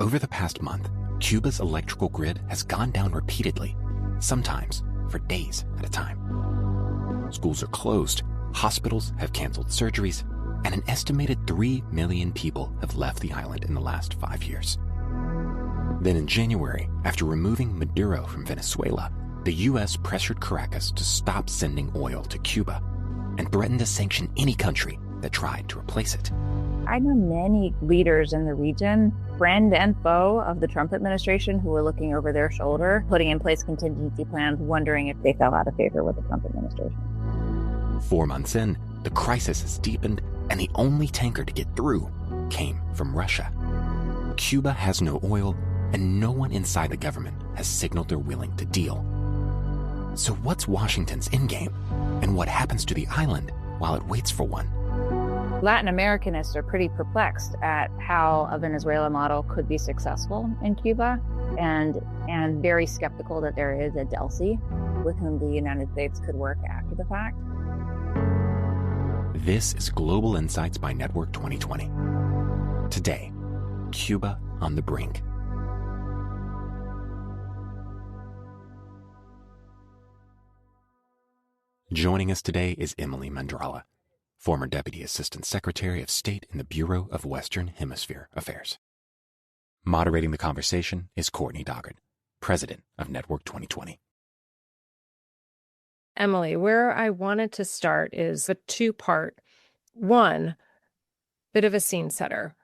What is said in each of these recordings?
Over the past month, Cuba's electrical grid has gone down repeatedly, sometimes for days at a time. Schools are closed, hospitals have canceled surgeries, and an estimated 3 million people have left the island in the last 5 years. Then in January, after removing Maduro from Venezuela, the U.S. pressured Caracas to stop sending oil to Cuba and threatened to sanction any country that tried to replace it. I know many leaders in the region, friend and foe of the Trump administration, who were looking over their shoulder, putting in place contingency plans, wondering if they fell out of favor with the Trump administration. 4 months in, the crisis has deepened, and the only tanker to get through came from Russia. Cuba has no oil, and no one inside the government has signaled they're willing to deal. So what's Washington's endgame, and what happens to the island while it waits for one? Latin Americanists are pretty perplexed at how a Venezuela model could be successful in Cuba, and very skeptical that there is a Delcy with whom the United States could work after the fact. This is Global Insights by Network 2020. Today, Cuba on the brink. Joining us today is Emily Mandrala, former Deputy Assistant Secretary of State in the Bureau of Western Hemisphere Affairs. Moderating the conversation is Courtney Doggart, President of Network 2020. Emily, where I wanted to start is a two-part. One, bit of a scene setter.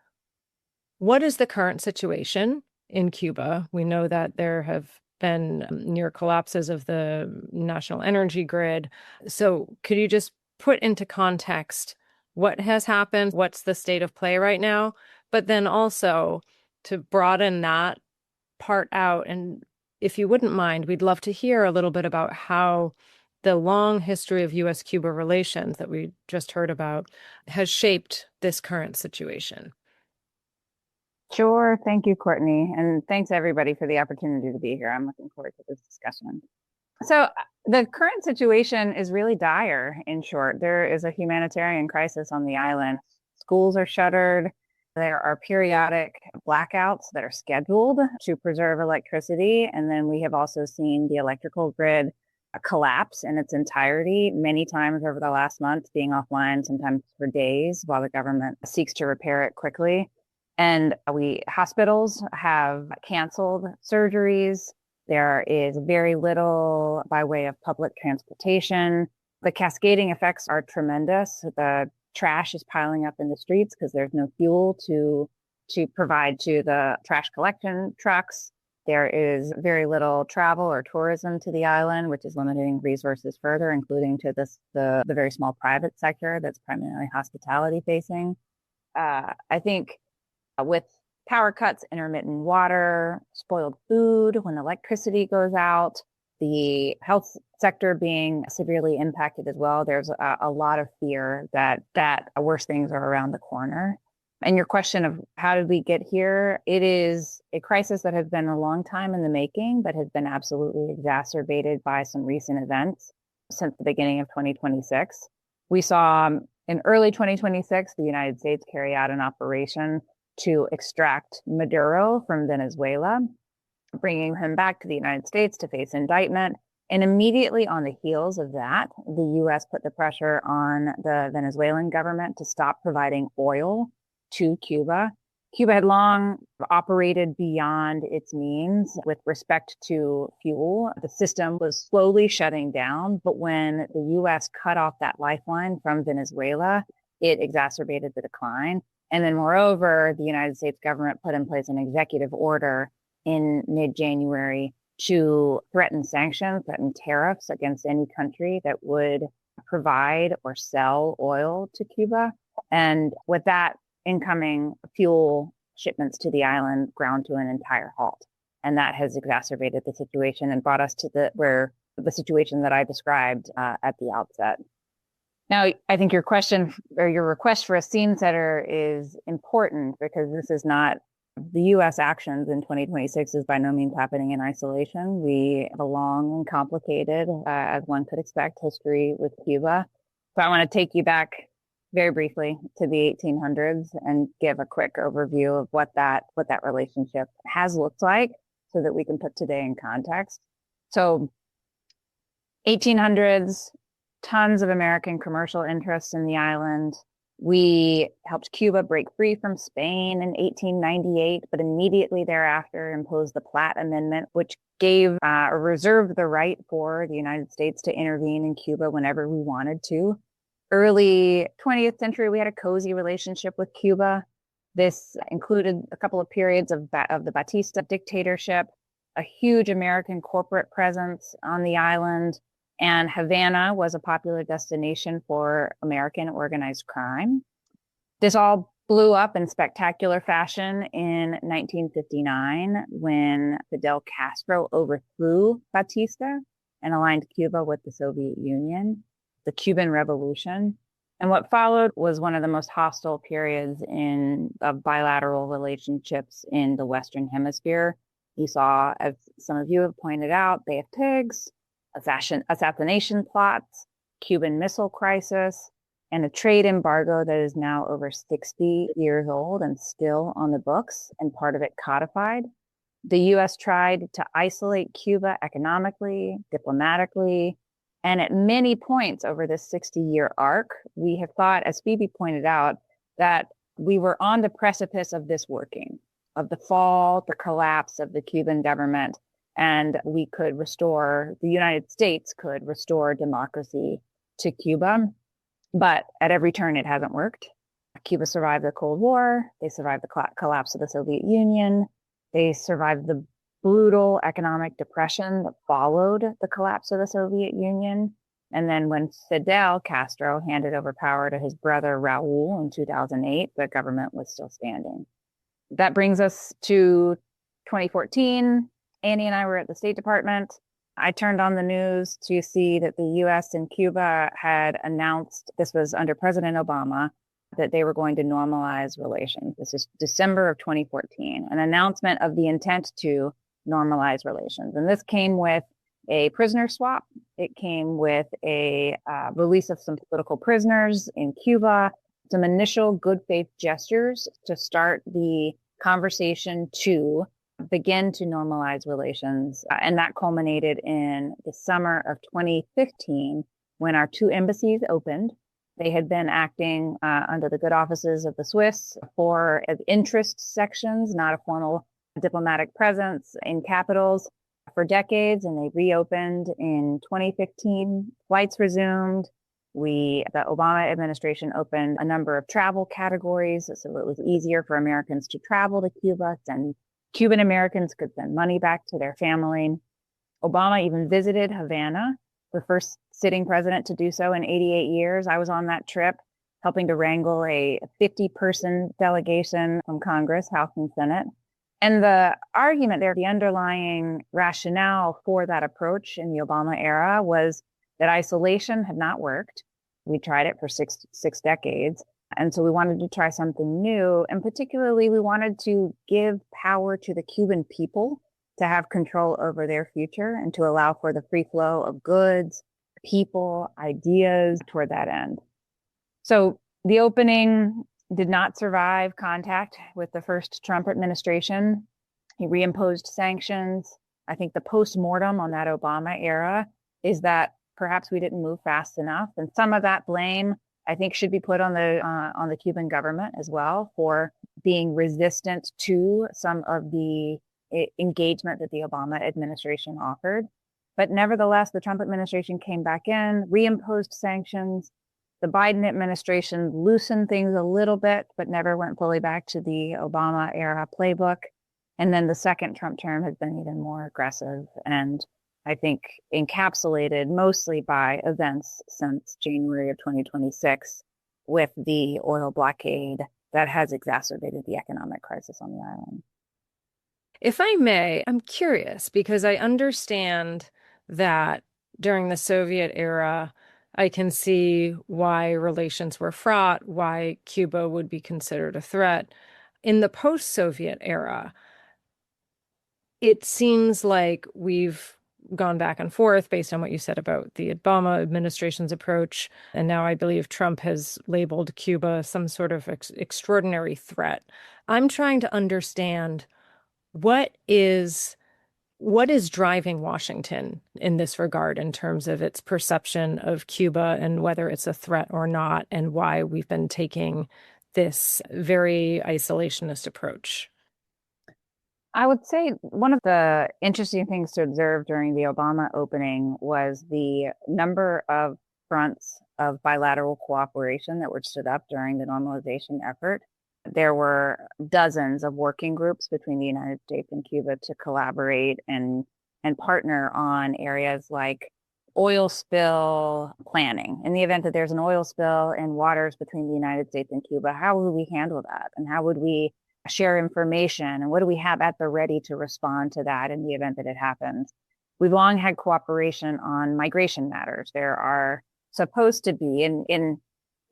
What is the current situation in Cuba? We know that there have been near collapses of the national energy grid. So could you just put into context what has happened, what's the state of play right now, but then also to broaden that part out. And if you wouldn't mind, we'd love to hear a little bit about how the long history of U.S.-Cuba relations that we just heard about has shaped this current situation. Sure. Thank you, Courtney. And thanks, everybody, for the opportunity to be here. I'm looking forward to this discussion. So the current situation is really dire, in short. There is a humanitarian crisis on the island. Schools are shuttered. There are periodic blackouts that are scheduled to preserve electricity. And then we have also seen the electrical grid collapse in its entirety many times over the last month, being offline sometimes for days while the government seeks to repair it quickly. And hospitals have canceled surgeries. There is very little by way of public transportation. The cascading effects are tremendous. The trash is piling up in the streets because there's no fuel to provide to the trash collection trucks. There is very little travel or tourism to the island, which is limiting resources further, including to the very small private sector that's primarily hospitality facing. I think with power cuts, intermittent water, spoiled food, when electricity goes out, the health sector being severely impacted as well, there's a lot of fear that worse things are around the corner. And your question of how did we get here? It is a crisis that has been a long time in the making, but has been absolutely exacerbated by some recent events since the beginning of 2026. We saw in early 2026, the United States carry out an operation to extract Maduro from Venezuela, bringing him back to the United States to face indictment. And immediately on the heels of that, the U.S. put the pressure on the Venezuelan government to stop providing oil to Cuba. Cuba had long operated beyond its means with respect to fuel. The system was slowly shutting down, but when the U.S. cut off that lifeline from Venezuela, it exacerbated the decline. And then moreover, the United States government put in place an executive order in mid-January to threaten sanctions, threaten tariffs against any country that would provide or sell oil to Cuba. And with that, incoming fuel shipments to the island ground to an entire halt. And that has exacerbated the situation and brought us to the situation that I described at the outset. Now, I think your question or your request for a scene setter is important because this is not the U.S. actions in 2026 is by no means happening in isolation. We have a long and complicated, as one could expect, history with Cuba. So I want to take you back very briefly to the 1800s and give a quick overview of what that relationship has looked like so that we can put today in context. So 1800s, tons of American commercial interests in the island. We helped Cuba break free from Spain in 1898, but immediately thereafter imposed the Platt Amendment, which gave or reserved the right for the United States to intervene in Cuba whenever we wanted to. Early 20th century, we had a cozy relationship with Cuba. This included a couple of periods of the Batista dictatorship, a huge American corporate presence on the island, and Havana was a popular destination for American organized crime. This all blew up in spectacular fashion in 1959 when Fidel Castro overthrew Batista and aligned Cuba with the Soviet Union, the Cuban Revolution. And what followed was one of the most hostile periods of bilateral relationships in the Western Hemisphere. You saw, as some of you have pointed out, Bay of Pigs, assassination plots, Cuban Missile Crisis, and a trade embargo that is now over 60 years old and still on the books, and part of it codified. The U.S. tried to isolate Cuba economically, diplomatically, and at many points over this 60-year arc, we have thought, as Phoebe pointed out, that we were on the precipice of this working, of the fall, the collapse of the Cuban government, and the United States could restore democracy to Cuba. But at every turn, it hasn't worked. Cuba survived the Cold War. They survived the collapse of the Soviet Union. They survived the brutal economic depression that followed the collapse of the Soviet Union. And then when Fidel Castro handed over power to his brother Raul in 2008, the government was still standing. That brings us to 2014. Annie and I were at the State Department. I turned on the news to see that the U.S. and Cuba had announced, this was under President Obama, that they were going to normalize relations. This is December of 2014, an announcement of the intent to normalize relations. And this came with a prisoner swap. It came with a release of some political prisoners in Cuba, some initial good faith gestures to start the conversation to begin to normalize relations. And that culminated in the summer of 2015 when our two embassies opened. They had been acting under the good offices of the Swiss for interest sections, not a formal diplomatic presence in capitals for decades. And they reopened in 2015. Flights resumed. The Obama administration opened a number of travel categories so it was easier for Americans to travel to Cuba, and Cuban Americans could send money back to their family. Obama even visited Havana, the first sitting president to do so in 88 years. I was on that trip helping to wrangle a 50-person delegation from Congress, House and Senate. And the argument there, the underlying rationale for that approach in the Obama era was that isolation had not worked. We tried it for six decades. And so we wanted to try something new. And particularly, we wanted to give power to the Cuban people to have control over their future and to allow for the free flow of goods, people, ideas toward that end. So the opening did not survive contact with the first Trump administration. He reimposed sanctions. I think the post-mortem on that Obama era is that perhaps we didn't move fast enough. And some of that blame, I think, should be put on the Cuban government as well for being resistant to some of the engagement that the Obama administration offered. But nevertheless, the Trump administration came back in, reimposed sanctions. The Biden administration loosened things a little bit, but never went fully back to the Obama era playbook. And then the second Trump term has been even more aggressive and I think encapsulated mostly by events since January of 2026 with the oil blockade that has exacerbated the economic crisis on the island. If I may, I'm curious because I understand that during the Soviet era, I can see why relations were fraught, why Cuba would be considered a threat. In the post-Soviet era, it seems like we've gone back and forth based on what you said about the Obama administration's approach. And now I believe Trump has labeled Cuba some sort of extraordinary threat. I'm trying to understand what is driving Washington in this regard in terms of its perception of Cuba and whether it's a threat or not, and why we've been taking this very isolationist approach. I would say one of the interesting things to observe during the Obama opening was the number of fronts of bilateral cooperation that were stood up during the normalization effort. There were dozens of working groups between the United States and Cuba to collaborate and partner on areas like oil spill planning. In the event that there's an oil spill in waters between the United States and Cuba, how would we handle that? And how would we share information? And what do we have at the ready to respond to that in the event that it happens? We've long had cooperation on migration matters. There are supposed to be,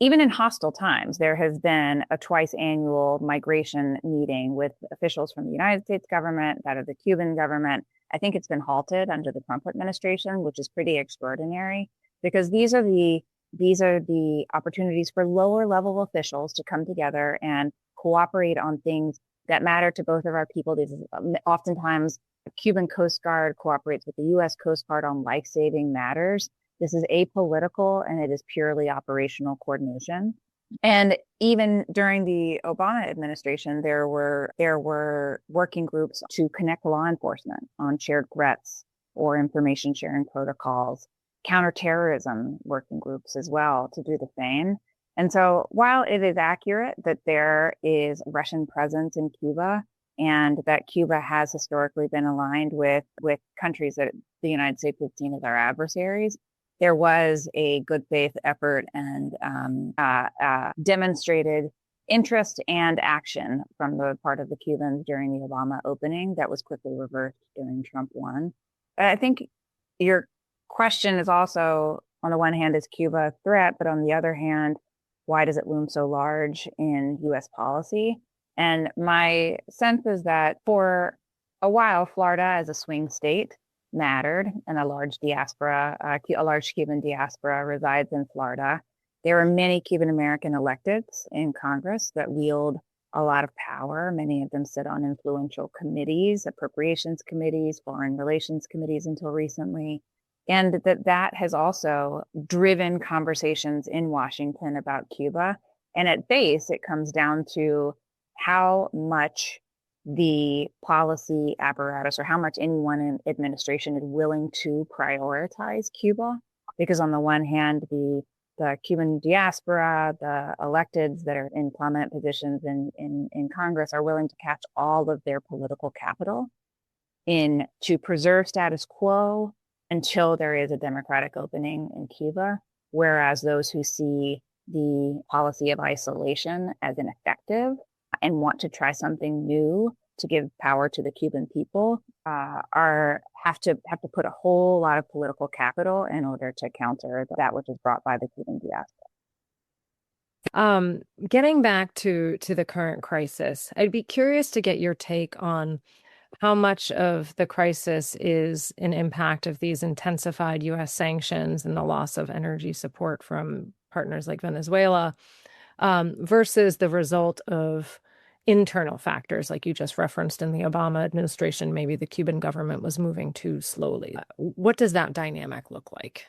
even in hostile times, there has been a twice annual migration meeting with officials from the United States government, that of the Cuban government. I think it's been halted under the Trump administration, which is pretty extraordinary, because these are the opportunities for lower level officials to come together and cooperate on things that matter to both of our people. Oftentimes, the Cuban Coast Guard cooperates with the U.S. Coast Guard on life-saving matters. This is apolitical and it is purely operational coordination. And even during the Obama administration, there were working groups to connect law enforcement on shared threats or information sharing protocols, counterterrorism working groups as well to do the same. And so while it is accurate that there is Russian presence in Cuba and that Cuba has historically been aligned with countries that the United States has seen as our adversaries, there was a good faith effort and demonstrated interest and action from the part of the Cubans during the Obama opening that was quickly reversed during Trump won. I think your question is also, on the one hand, is Cuba a threat, but on the other hand, why does it loom so large in U.S. policy? And my sense is that for a while, Florida as a swing state mattered, and a large Cuban diaspora resides in Florida. There are many Cuban American electeds in Congress that wield a lot of power. Many of them sit on influential committees, appropriations committees, foreign relations committees until recently. And that has also driven conversations in Washington about Cuba. And at base, it comes down to how much the policy apparatus or how much any one administration is willing to prioritize Cuba. Because on the one hand, the Cuban diaspora, the electeds that are in prominent positions in Congress are willing to catch all of their political capital to preserve status quo until there is a democratic opening in Cuba, whereas those who see the policy of isolation as ineffective and want to try something new to give power to the Cuban people have to put a whole lot of political capital in order to counter that which is brought by the Cuban diaspora. Getting back to the current crisis, I'd be curious to get your take on how much of the crisis is an impact of these intensified U.S. sanctions and the loss of energy support from partners like Venezuela versus the result of internal factors, like you just referenced in the Obama administration. Maybe the Cuban government was moving too slowly. What does that dynamic look like?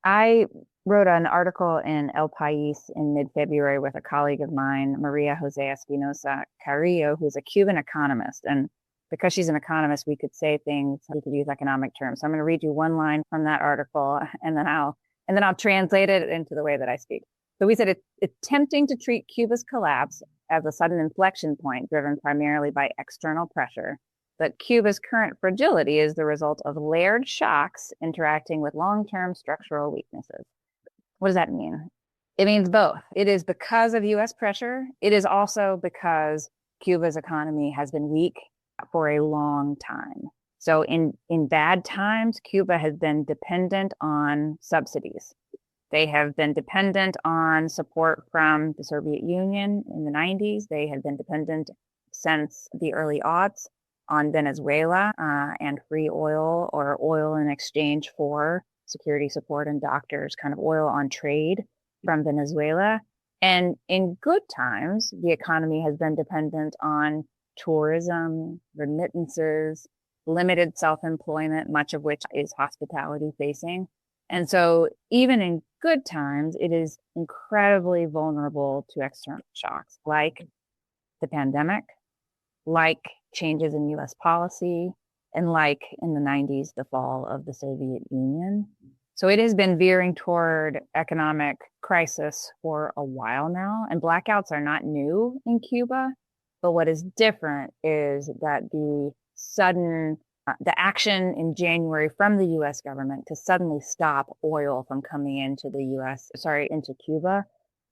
I wrote an article in El País in mid-February with a colleague of mine, Maria Jose Espinosa Carrillo, who's a Cuban economist. And because she's an economist, we could say things, we could use economic terms. So I'm going to read you one line from that article, and then I'll translate it into the way that I speak. So we said it's tempting to treat Cuba's collapse as a sudden inflection point driven primarily by external pressure. But Cuba's current fragility is the result of layered shocks interacting with long-term structural weaknesses. What does that mean? It means both. It is because of U.S. pressure. It is also because Cuba's economy has been weak for a long time. So in bad times, Cuba has been dependent on subsidies. They have been dependent on support from the Soviet Union in the 90s. They have been dependent since the early aughts on Venezuela and free oil, or oil in exchange for security support and doctors, kind of oil on trade from Venezuela. And in good times, the economy has been dependent on tourism, remittances, limited self-employment, much of which is hospitality facing. And so even in good times, it is incredibly vulnerable to external shocks like the pandemic, like changes in US policy, and like in the 90s, the fall of the Soviet Union. So it has been veering toward economic crisis for a while now, and blackouts are not new in Cuba. But what is different is that the action in January from the US government to suddenly stop oil from coming into into Cuba,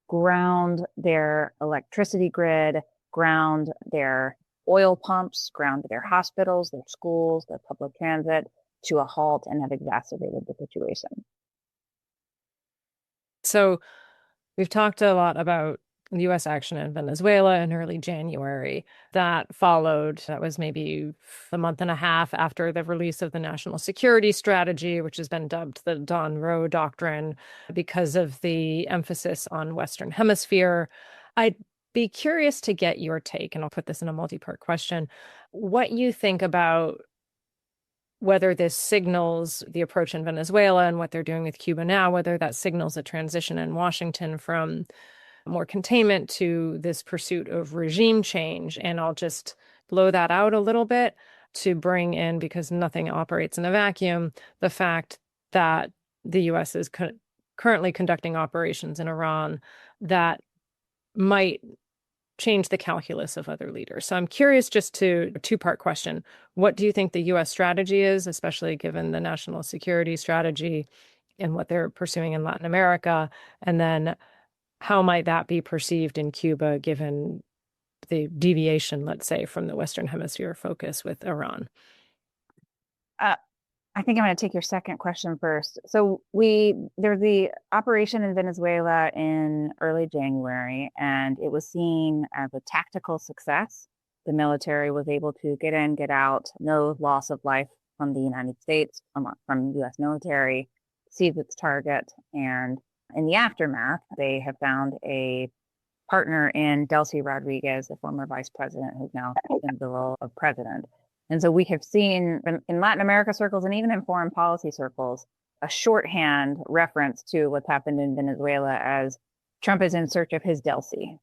ground their electricity grid, ground their oil pumps, ground their hospitals, their schools, their public transit to a halt, and have exacerbated the situation. So we've talked a lot about the U.S. action in Venezuela in early January. That was maybe a month and a half after the release of the National Security Strategy, which has been dubbed the Don Roe Doctrine because of the emphasis on Western Hemisphere. I'd be curious to get your take, and I'll put this in a multi-part question, what you think about whether this signals the approach in Venezuela and what they're doing with Cuba now, whether that signals a transition in Washington from more containment to this pursuit of regime change. And I'll just blow that out a little bit to bring in, because nothing operates in a vacuum, the fact that the U.S. is currently conducting operations in Iran that might change the calculus of other leaders. So I'm curious, just a two-part question. What do you think the U.S. strategy is, especially given the national security strategy and what they're pursuing in Latin America? And then how might that be perceived in Cuba, given the deviation, let's say, from the Western Hemisphere focus with Iran? I think I'm going to take your second question first. So there's the operation in Venezuela in early January, and it was seen as a tactical success. The military was able to get in, get out, no loss of life from the United States, from U.S. military, seize its target. And in the aftermath, they have found a partner in Delcy Rodriguez, the former vice president, who's now in the role of president. And so we have seen in Latin America circles and even in foreign policy circles, a shorthand reference to what's happened in Venezuela as Trump is in search of his Delcy.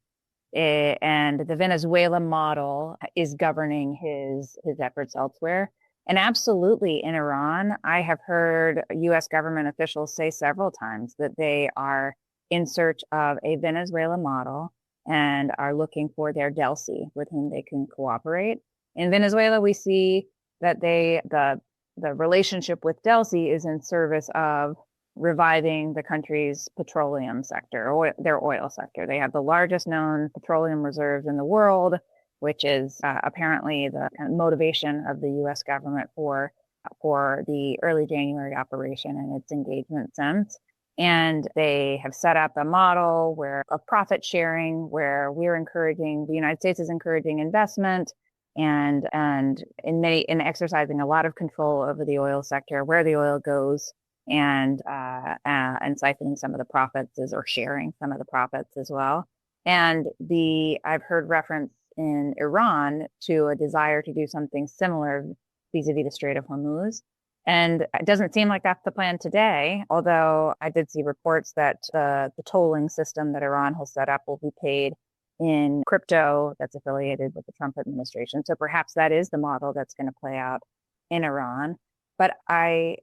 And the Venezuela model is governing his efforts elsewhere. And absolutely in Iran, I have heard U.S. government officials say several times that they are in search of a Venezuela model and are looking for their Delcy with whom they can cooperate. In Venezuela, we see that the relationship with Delcy is in service of reviving the country's petroleum sector, or their oil sector. They have the largest known petroleum reserves in the world, which is apparently the kind of motivation of the U.S. government for the early January operation and its engagement since. And they have set up a model of profit sharing, where the United States is encouraging investment and in exercising a lot of control over the oil sector, where the oil goes, and siphoning some of the profits or sharing some of the profits as well. And I've heard reference in Iran to a desire to do something similar vis-a-vis the Strait of Hormuz. And it doesn't seem like that's the plan today, although I did see reports that the tolling system that Iran has set up will be paid in crypto that's affiliated with the Trump administration. So perhaps that is the model that's going to play out in Iran. But I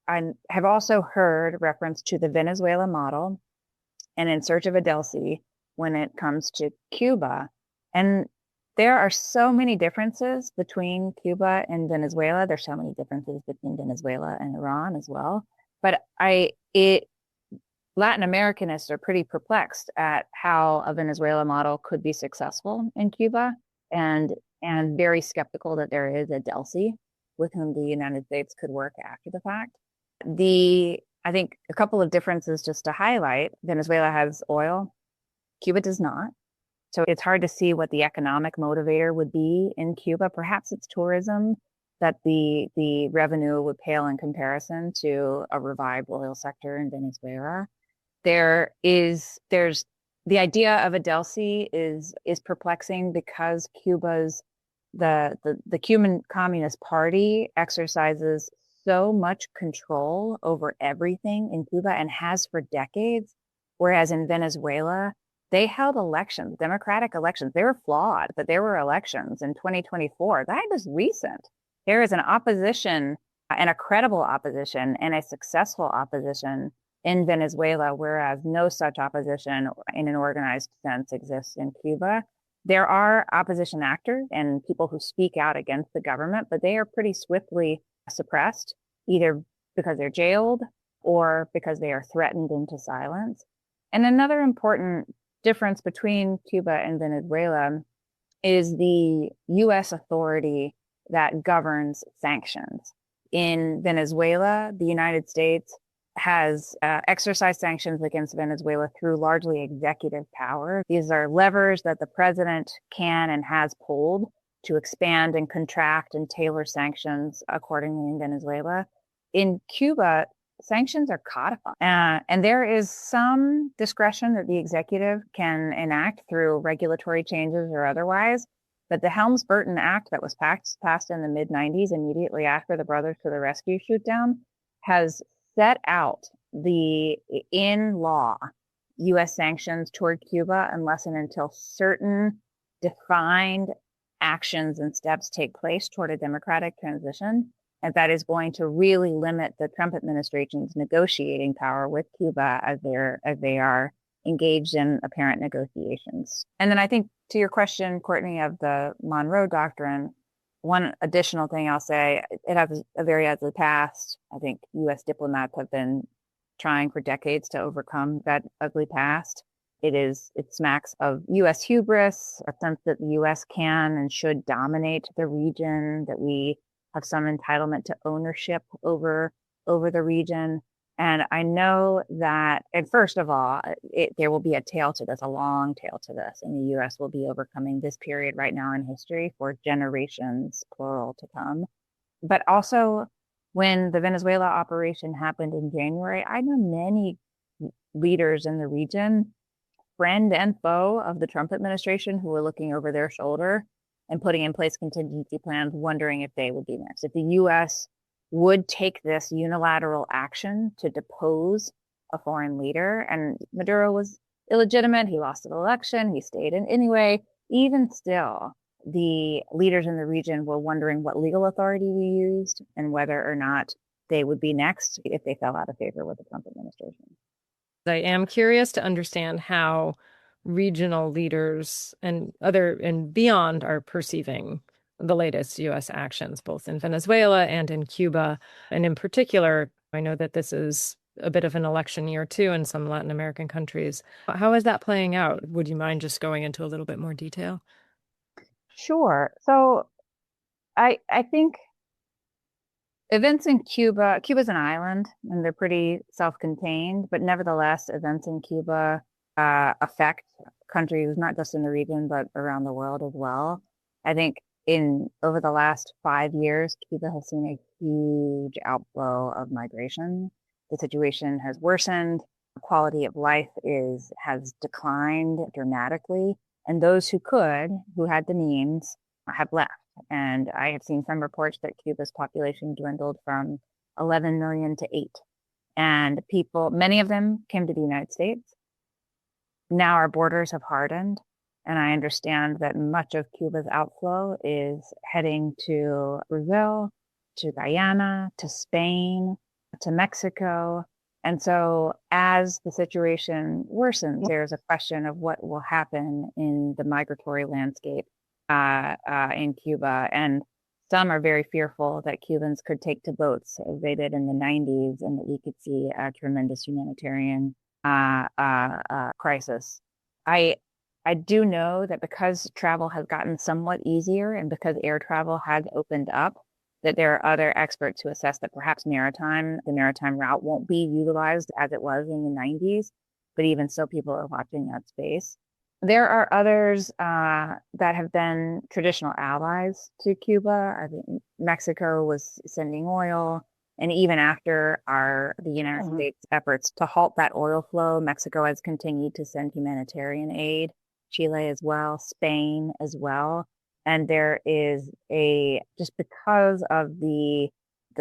have also heard reference to the Venezuela model and in search of a Delcy when it comes to Cuba. And there are so many differences between Cuba and Venezuela. There's so many differences between Venezuela and Iran as well. But Latin Americanists are pretty perplexed at how a Venezuela model could be successful in Cuba, and very skeptical that there is a Delcy with whom the United States could work after the fact. I think a couple of differences just to highlight: Venezuela has oil, Cuba does not. So it's hard to see what the economic motivator would be in Cuba. Perhaps it's tourism, that the revenue would pale in comparison to a revived oil sector in Venezuela. There's the idea of a Delcy is perplexing because the Cuban Communist Party exercises so much control over everything in Cuba and has for decades, whereas in Venezuela, they held elections, democratic elections. They were flawed, but there were elections in 2024. That is recent. There is an opposition and a credible opposition and a successful opposition in Venezuela, whereas no such opposition in an organized sense exists in Cuba. There are opposition actors and people who speak out against the government, but they are pretty swiftly suppressed, either because they're jailed or because they are threatened into silence. And another important difference between Cuba and Venezuela is the U.S. authority that governs sanctions. In Venezuela, the United States has exercised sanctions against Venezuela through largely executive power. These are levers that the president can and has pulled to expand and contract and tailor sanctions accordingly in Venezuela. In Cuba, sanctions are codified. And there is some discretion that the executive can enact through regulatory changes or otherwise. But the Helms-Burton Act that was passed in the mid-90s, immediately after the Brothers to the Rescue shootdown, has set out in law U.S. sanctions toward Cuba unless and until certain defined actions and steps take place toward a democratic transition. And that is going to really limit the Trump administration's negotiating power with Cuba as they are engaged in apparent negotiations. And then I think to your question, Courtney, of the Monroe Doctrine, one additional thing I'll say, it has a very ugly past. I think U.S. diplomats have been trying for decades to overcome that ugly past. It smacks of U.S. hubris, a sense that the U.S. can and should dominate the region, that we have some entitlement to ownership over the region. And I know that, and first of all, there will be a tail to this, a long tail to this, and the U.S. will be overcoming this period right now in history for generations, plural, to come. But also, when the Venezuela operation happened in January, I know many leaders in the region, friend and foe of the Trump administration, who were looking over their shoulder and putting in place contingency plans, wondering if they would be next. If the U.S. would take this unilateral action to depose a foreign leader, and Maduro was illegitimate, he lost an election, he stayed in anyway. Even still, the leaders in the region were wondering what legal authority we used and whether or not they would be next if they fell out of favor with the Trump administration. I am curious to understand how regional leaders and beyond are perceiving the latest U.S. actions, both in Venezuela and in Cuba. And in particular, I know that this is a bit of an election year too in some Latin American countries. How is that playing out? Would you mind just going into a little bit more detail? Sure. So I think events in Cuba's an island and they're pretty self-contained, but nevertheless, events in Cuba affect countries, not just in the region, but around the world as well. I think over the last 5 years, Cuba has seen a huge outflow of migration. The situation has worsened. Quality of life has declined dramatically. And those who had the means, have left. And I have seen some reports that Cuba's population dwindled from 11 million to 8. And many of them came to the United States. Now our borders have hardened. And I understand that much of Cuba's outflow is heading to Brazil, to Guyana, to Spain, to Mexico. And so as the situation worsens, there's a question of what will happen in the migratory landscape in Cuba. And some are very fearful that Cubans could take to boats as they did in the 90s and that we could see a tremendous humanitarian crisis. I do know that because travel has gotten somewhat easier and because air travel has opened up, that there are other experts who assess that perhaps the maritime route won't be utilized as it was in the 90s. But even so, people are watching that space. There are others that have been traditional allies to Cuba. I think Mexico was sending oil, and even after the United States efforts to halt that oil flow, Mexico has continued to send humanitarian aid. Chile as well, Spain as well, and there is just because of the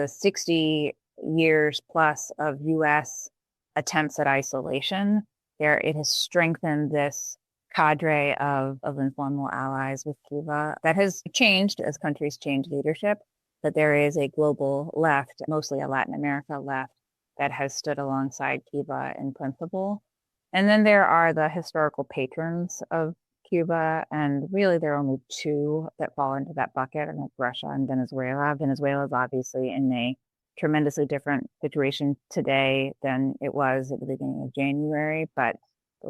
60 years plus of U.S. attempts at isolation, it has strengthened this cadre of informal allies with Cuba that has changed as countries change leadership, but there is a global left, mostly a Latin America left, that has stood alongside Cuba in principle. And then there are the historical patrons of Cuba, and really there are only two that fall into that bucket, and that's Russia and Venezuela. Venezuela is obviously in a tremendously different situation today than it was at the beginning of January, but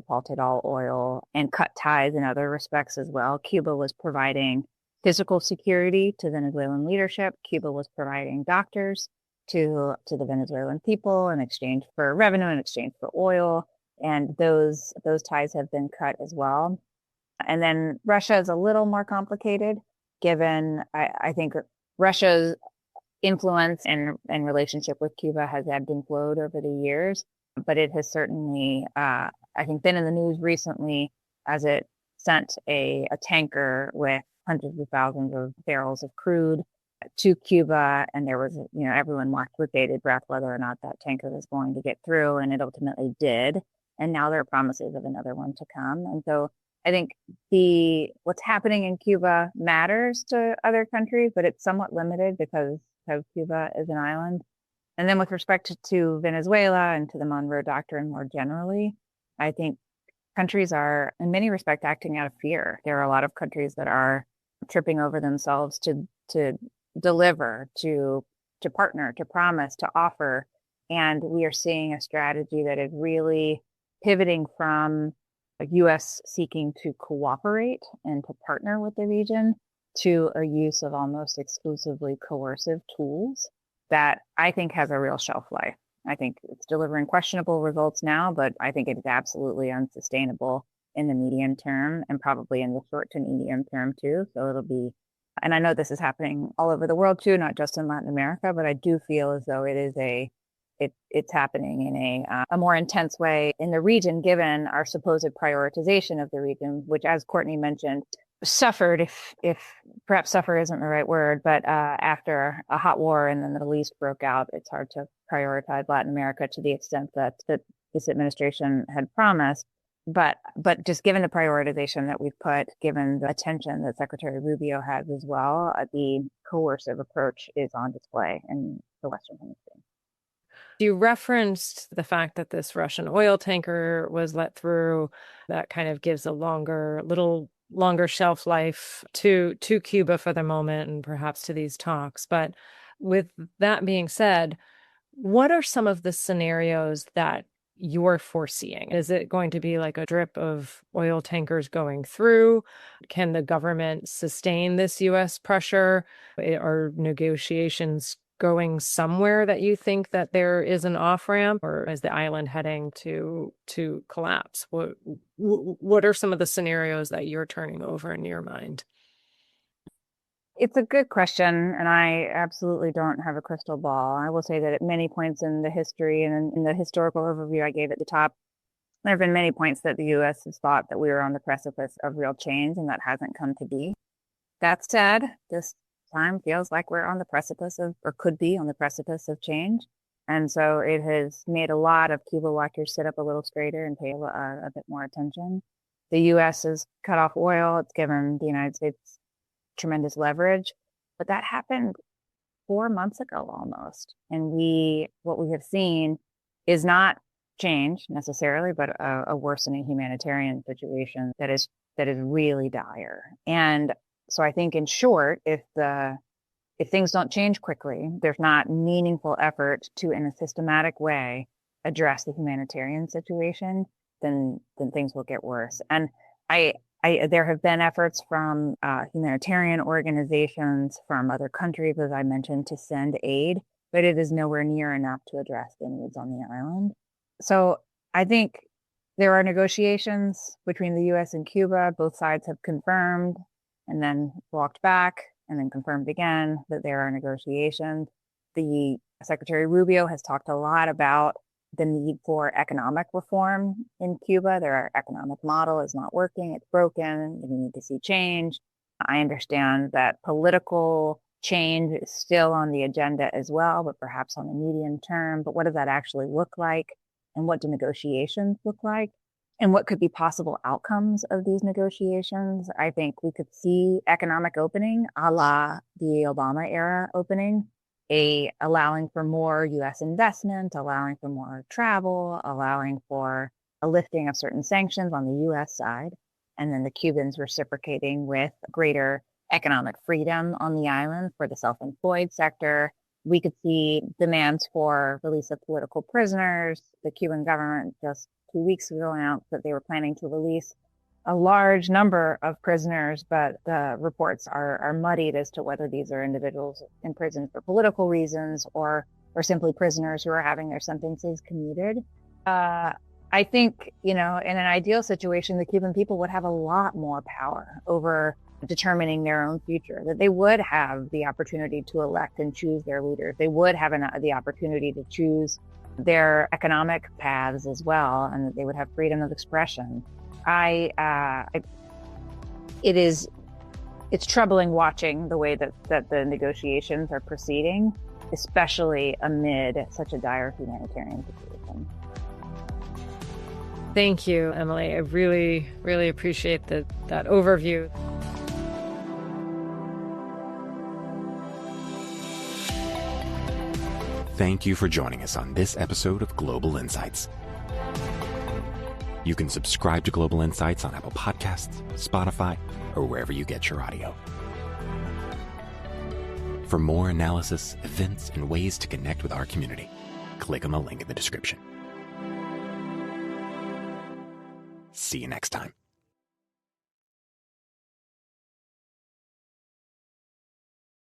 halted all oil and cut ties in other respects as well. Cuba was providing physical security to Venezuelan leadership. Cuba was providing doctors to the Venezuelan people in exchange for revenue, in exchange for oil. And those ties have been cut as well. And then Russia is a little more complicated, given I think Russia's influence and relationship with Cuba has ebbed and flowed over the years, but it has certainly, I think, been in the news recently as it sent a tanker with hundreds of thousands of barrels of crude to Cuba, and there was, everyone watched with bated breath whether or not that tanker was going to get through, and it ultimately did. And now there are promises of another one to come. And so I think what's happening in Cuba matters to other countries, but it's somewhat limited because Cuba is an island. And then with respect to Venezuela and to the Monroe Doctrine more generally, I think countries are in many respects acting out of fear. There are a lot of countries that are tripping over themselves to deliver, to partner, to promise, to offer. And we are seeing a strategy that is really pivoting from the U.S. seeking to cooperate and to partner with the region to a use of almost exclusively coercive tools that I think has a real shelf life. I think it's delivering questionable results now, but I think it is absolutely unsustainable in the medium term and probably in the short to medium term too. So it'll be, and I know this is happening all over the world too, not just in Latin America, but I do feel as though it's happening in a more intense way in the region, given our supposed prioritization of the region, which, as Courtney mentioned, suffered, if perhaps suffer isn't the right word, but after a hot war in the Middle East broke out, it's hard to prioritize Latin America to the extent that this administration had promised. But just given the prioritization that we've put, given the attention that Secretary Rubio has as well, the coercive approach is on display in the Western Hemisphere. You referenced the fact that this Russian oil tanker was let through. That kind of gives a little longer shelf life to Cuba for the moment and perhaps to these talks. But with that being said, what are some of the scenarios that you're foreseeing? Is it going to be like a drip of oil tankers going through? Can the government sustain this U.S. pressure? Are negotiations going somewhere that you think that there is an off-ramp, or is the island heading to collapse? What are some of the scenarios that you're turning over in your mind? It's a good question, and I absolutely don't have a crystal ball. I will say that at many points in the history and in the historical overview I gave at the top, there have been many points that the U.S. has thought that we were on the precipice of real change, and that hasn't come to be. That said, this time feels like we're on the precipice of, or could be on the precipice of, change. And so it has made a lot of Cuba watchers sit up a little straighter and pay a bit more attention. The U.S. has cut off oil. It's given the United States tremendous leverage, but that happened 4 months ago almost. And what we have seen is not change necessarily, but a worsening humanitarian situation that is really dire. And so I think, in short, if things don't change quickly, there's not meaningful effort to, in a systematic way, address the humanitarian situation, then things will get worse. And there have been efforts from humanitarian organizations from other countries, as I mentioned, to send aid, but it is nowhere near enough to address the needs on the island. So I think There are negotiations between the US and Cuba. Both sides have confirmed and then walked back and then confirmed again that there are negotiations. The Secretary Rubio has talked a lot about the need for economic reform in Cuba. Their economic model is not working. It's broken. We need to see change. I understand that political change is still on the agenda as well, but perhaps on the medium term. But what does that actually look like? And what do negotiations look like? And what could be possible outcomes of these negotiations? I think we could see economic opening a la the Obama era opening, allowing for more US investment, allowing for more travel, allowing for a lifting of certain sanctions on the US side, and then the Cubans reciprocating with greater economic freedom on the island for the self-employed sector. We could see demands for release of political prisoners. The Cuban government just 2 weeks ago announced that they were planning to release a large number of prisoners, but the reports are muddied as to whether these are individuals in prison for political reasons or simply prisoners who are having their sentences commuted. I think, in an ideal situation, the Cuban people would have a lot more power over determining their own future, that they would have the opportunity to elect and choose their leaders. They would have the opportunity to choose their economic paths as well, and that they would have freedom of expression. It's troubling watching the way that the negotiations are proceeding, especially amid such a dire humanitarian situation. Thank you, Emily. I really, really appreciate that overview. Thank you for joining us on this episode of Global Insights. You can subscribe to Global Insights on Apple Podcasts, Spotify, or wherever you get your audio. For more analysis, events, and ways to connect with our community, click on the link in the description. See you next time.